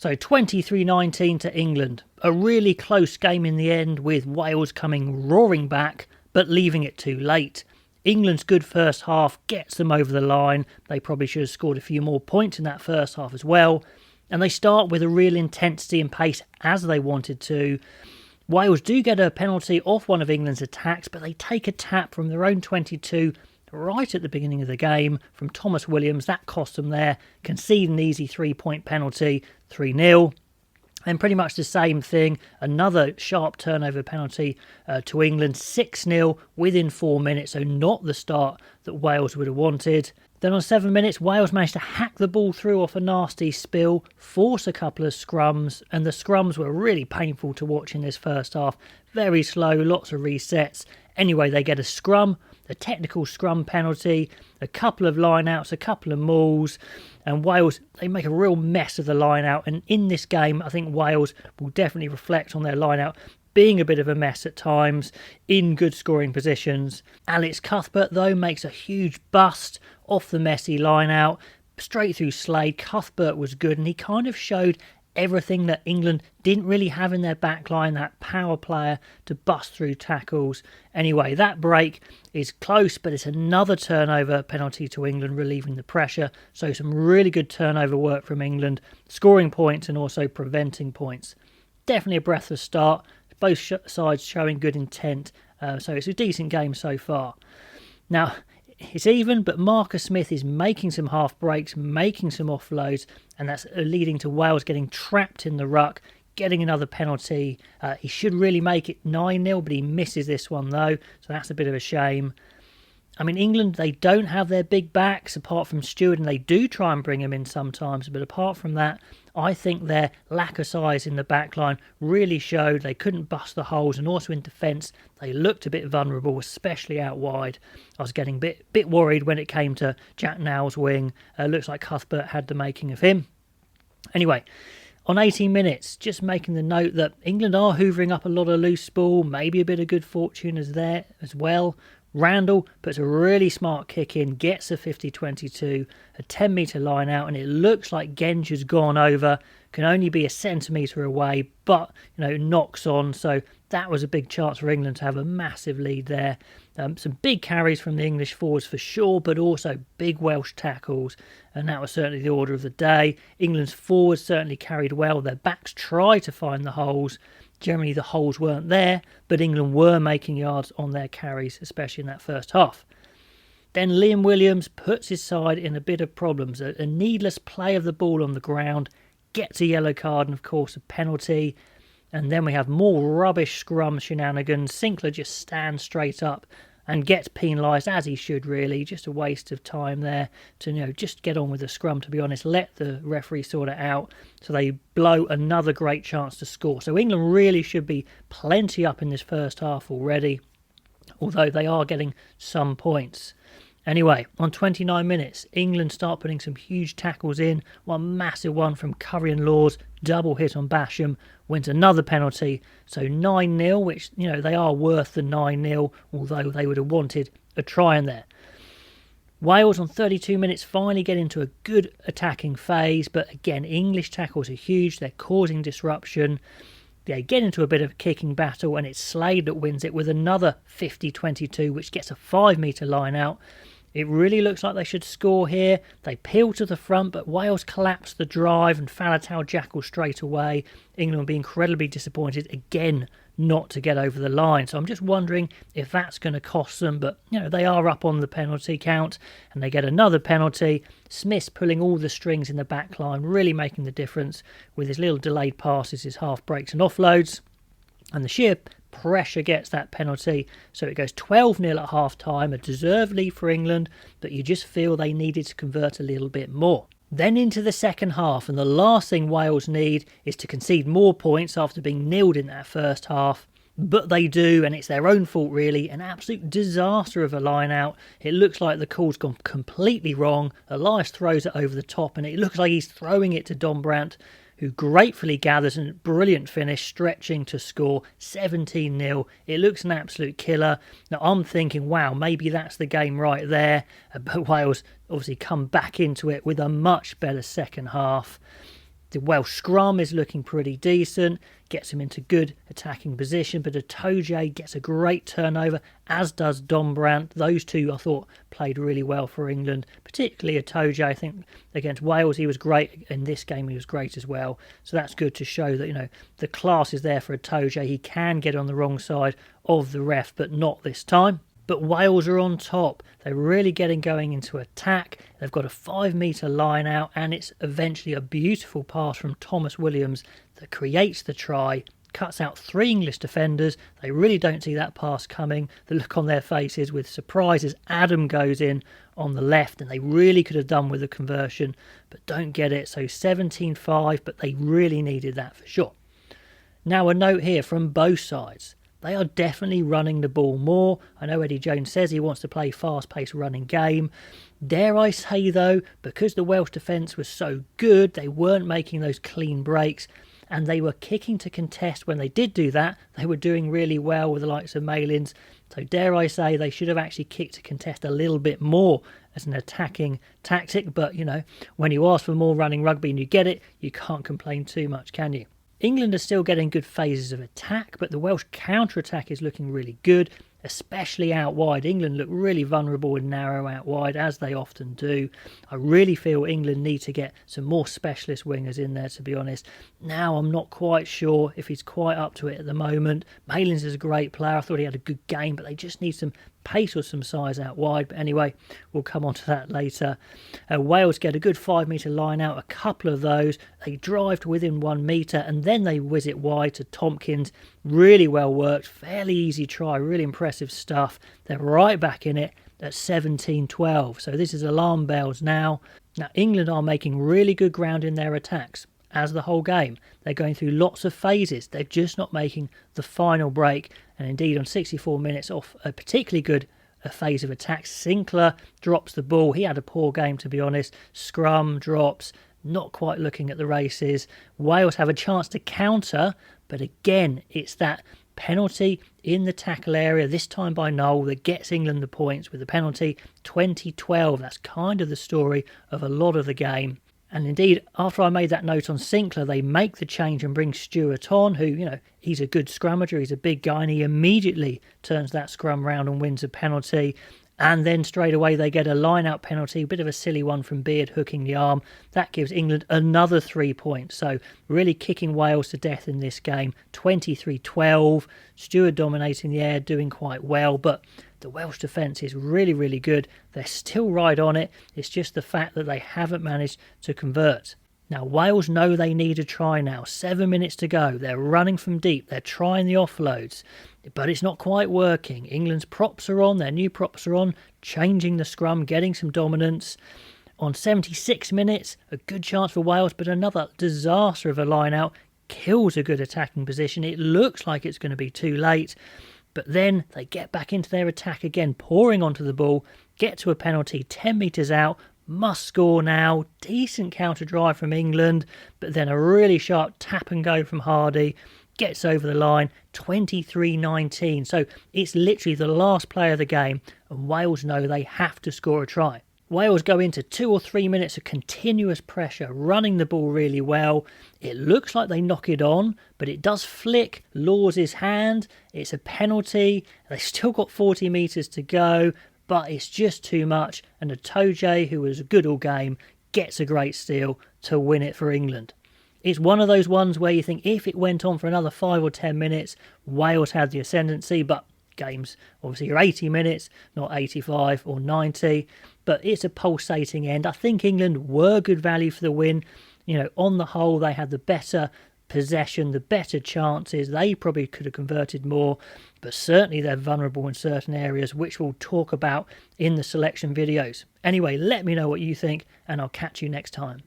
So 23-19 to England. A really close game in the end, with Wales coming roaring back, but leaving it too late. England's good first half gets them over the line. They probably should have scored a few more points in that first half as well. And they start with a real intensity and pace as they wanted to. Wales do get a penalty off one of England's attacks, but they take a tap from their own 22 right at the beginning of the game from Thomas Williams. That cost them there. Concede an easy 3-point penalty, 3-0. And pretty much the same thing, another sharp turnover penalty to England, 6-0 within 4 minutes, so not the start that Wales would have wanted. Then on 7 minutes, Wales managed to hack the ball through off a nasty spill, force a couple of scrums, and the scrums were really painful to watch in this first half. Very slow, lots of resets. Anyway, they get a scrum, a technical scrum penalty, a couple of line-outs, a couple of mauls, and Wales, they make a real mess of the line-out. And in this game, I think Wales will definitely reflect on their line-out being a bit of a mess at times, in good scoring positions. Alex Cuthbert, though, makes a huge bust off the messy line-out, straight through Slade. Cuthbert was good, and he kind of showed everything that England didn't really have in their backline, that power player to bust through tackles. Anyway, that break is close, but it's another turnover penalty to England, relieving the pressure. So some really good turnover work from England, scoring points and also preventing points. Definitely a breathless start, both sides showing good intent, so it's a decent game so far. Now, it's even, but Marcus Smith is making some half breaks, making some offloads, and that's leading to Wales getting trapped in the ruck, getting another penalty. He should really make it 9-0, but he misses this one though, so that's a bit of a shame. I mean, England, they don't have their big backs apart from Stewart, and they do try and bring him in sometimes, but apart from that, I think their lack of size in the backline really showed. They couldn't bust the holes, and also in defence, they looked a bit vulnerable, especially out wide. I was getting a bit worried when it came to Jack Nowell's wing. Looks like Cuthbert had the making of him. Anyway, on 18 minutes, just making the note that England are hoovering up a lot of loose ball, maybe a bit of good fortune is there as well. Randall puts a really smart kick in, gets a 50-22, a 10-metre line out, and it looks like Genge has gone over, can only be a centimetre away, but knocks on. So that was a big chance for England to have a massive lead there. Some big carries from the English forwards for sure, but also big Welsh tackles, and that was certainly the order of the day. England's forwards certainly carried well. Their backs tried to find the holes. Generally, the holes weren't there, but England were making yards on their carries, especially in that first half. Then Liam Williams puts his side in a bit of problems. A needless play of the ball on the ground, gets a yellow card and, of course, a penalty. And then we have more rubbish scrum shenanigans. Sinclair just stands straight up and gets penalised, as he should really. Just a waste of time there to just get on with the scrum, to be honest. Let the referee sort it out. So they blow another great chance to score. So England really should be plenty up in this first half already, although they are getting some points. Anyway, on 29 minutes, England start putting some huge tackles in. One massive one from Curry and Laws, double hit on Basham, wins another penalty. So 9-0, which, they are worth the 9-0, although they would have wanted a try in there. Wales on 32 minutes finally get into a good attacking phase, but again, English tackles are huge. They're causing disruption. They get into a bit of a kicking battle, and it's Slade that wins it with another 50-22, which gets a 5-metre line out. It really looks like they should score here. They peel to the front, but Wales collapse the drive and Faletau Jackal straight away. England will be incredibly disappointed again not to get over the line. So I'm just wondering if that's going to cost them. But, they are up on the penalty count and they get another penalty. Smith's pulling all the strings in the back line, really making the difference with his little delayed passes, his half breaks and offloads. And the sheer pressure gets that penalty, so it goes 12-0 at half-time, a deserved lead for England, but you just feel they needed to convert a little bit more. Then into the second half, and the last thing Wales need is to concede more points after being nilled in that first half. But they do, and it's their own fault really. An absolute disaster of a line-out. It looks like the call's gone completely wrong. Elias throws it over the top, and it looks like he's throwing it to Dombrandt, who gratefully gathers a brilliant finish, stretching to score 17-0. It looks an absolute killer. Now, I'm thinking, wow, maybe that's the game right there. But Wales obviously come back into it with a much better second half. The Welsh scrum is looking pretty decent, gets him into good attacking position, but Atoje gets a great turnover, as does Dombrandt. Those two, I thought, played really well for England, particularly Atoje. I think against Wales he was great. In this game he was great as well. So that's good to show that, you know, the class is there for Atoje. He can get on the wrong side of the ref, but not this time. But Wales are on top. They're really getting going into attack. They've got a 5-metre line out, and it's eventually a beautiful pass from Thomas Williams that creates the try, cuts out 3 English defenders. They really don't see that pass coming. The look on their faces with surprise as Adam goes in on the left, and they really could have done with a conversion, but don't get it. So 17-5, but they really needed that for sure. Now a note here from both sides. They are definitely running the ball more. I know Eddie Jones says he wants to play fast-paced running game. Dare I say, though, because the Welsh defence was so good, they weren't making those clean breaks, and they were kicking to contest. When they did do that, they were doing really well with the likes of Malins. So dare I say they should have actually kicked to contest a little bit more as an attacking tactic. But, you know, when you ask for more running rugby and you get it, you can't complain too much, can you? England are still getting good phases of attack, but the Welsh counter-attack is looking really good, especially out wide. England look really vulnerable and narrow out wide, as they often do. I really feel England need to get some more specialist wingers in there, to be honest. Now, I'm not quite sure if he's quite up to it at the moment. Malins is a great player. I thought he had a good game, but they just need some pace or some size out wide. But anyway, we'll come on to that later. Wales get a good 5-metre line out, a couple of those. They drive to within 1 metre, and then they whiz it wide to Tompkins. Really well worked, fairly easy try, really impressive stuff. They're right back in it at 17-12. So this is alarm bells now. Now England are making really good ground in their attacks, as the whole game. They're going through lots of phases. They're just not making the final break. And indeed, on 64 minutes off a particularly good phase of attack, Sinclair drops the ball. He had a poor game, to be honest. Scrum drops, not quite looking at the races. Wales have a chance to counter, but again, it's that penalty in the tackle area, this time by Noel, that gets England the points with the penalty. 2012, that's kind of the story of a lot of the game. And indeed, after I made that note on Sinclair, they make the change and bring Stewart on, who, you know, he's a good scrummager, he's a big guy, and he immediately turns that scrum round and wins a penalty. And then straight away they get a line-out penalty, a bit of a silly one from Beard hooking the arm. That gives England another 3 points. So really kicking Wales to death in this game. 23-12, Stewart dominating the air, doing quite well, but the Welsh defence is really, really good. They're still right on it. It's just the fact that they haven't managed to convert. Now, Wales know they need a try now. 7 minutes to go. They're running from deep. They're trying the offloads. But it's not quite working. England's props are on. Their new props are on. Changing the scrum, getting some dominance. On 76 minutes, a good chance for Wales, but another disaster of a line-out. Kills a good attacking position. It looks like it's going to be too late. But then they get back into their attack again, pouring onto the ball, get to a penalty 10 metres out, must score now. Decent counter drive from England, but then a really sharp tap and go from Hardy. Gets over the line, 23-19. So it's literally the last play of the game, and Wales know they have to score a try. Wales go into 2 or 3 minutes of continuous pressure, running the ball really well. It looks like they knock it on, but it does flick Lawes' hand. It's a penalty. They've still got 40 metres to go, but it's just too much. And Atoje, who was good all game, gets a great steal to win it for England. It's one of those ones where you think if it went on for another 5 or 10 minutes, Wales had the ascendancy, but games obviously are 80 minutes, not 85 or 90, but it's a pulsating end. I think England were good value for the win. You know, on the whole, they had the better possession, the better chances. They probably could have converted more, but certainly they're vulnerable in certain areas, which we'll talk about in the selection videos. Anyway, let me know what you think, and I'll catch you next time.